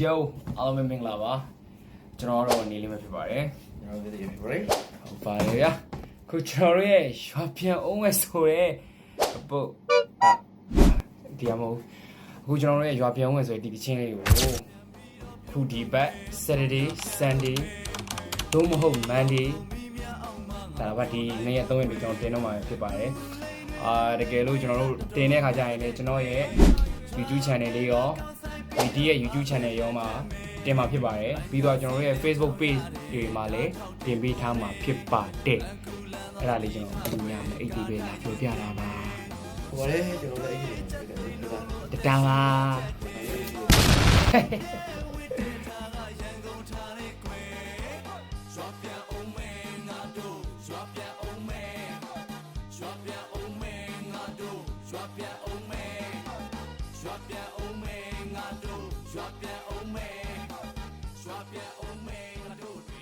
Yo အားလုံးပဲမင်္ဂလာပါကျွန်တော်တော့နေလေးမဖြစ်ပါတယ်ကျွန်တော်တို့ဖြစ်ပါတယ်ဟုတ်ပါတယ်ဗျာခုကျွန်တော်ရဲ့ရွာပြန်အောင်ဝဲဆိုရဲပုတ်ဒီအမို့အခုကျွန်တော်ရဲ့ရွာပြန်အောင်ဝဲဆိုတဲ့ဒီချင်းလေးကိုခုဒီဘက် Saturday Sunday တို့မဟုတ် Monday ဒါပါဒီနေ့ရက်3ရက်ပြီးကျွန်တော်တင်တော့မှာဖြစ်ပါတယ်တကယ်လို့ကျွန်တော်တို့တင်တဲ့ခါကျရင်လည်းကျွန်တော်ရဲ့ YouTube channel လေးရောဒီရဲ့ YouTube channel ရောမှာတင်မှာဖြစ်ပါတယ်ပြီးတော့ကျွန်တော်တို့ရဲ့ Facebook page တွေမှာလည်းတင်ပေးထားမှာဖြစ်ပါတယ်အဲ့ဒါလေးကျွန်တော်ဒီညမှာအိတ်ဒီပဲလာပြောပြတာပါဟိုလေကျွန်တော်လည်းအဲ့ဒီတတန်ပါSwap ya, oh man,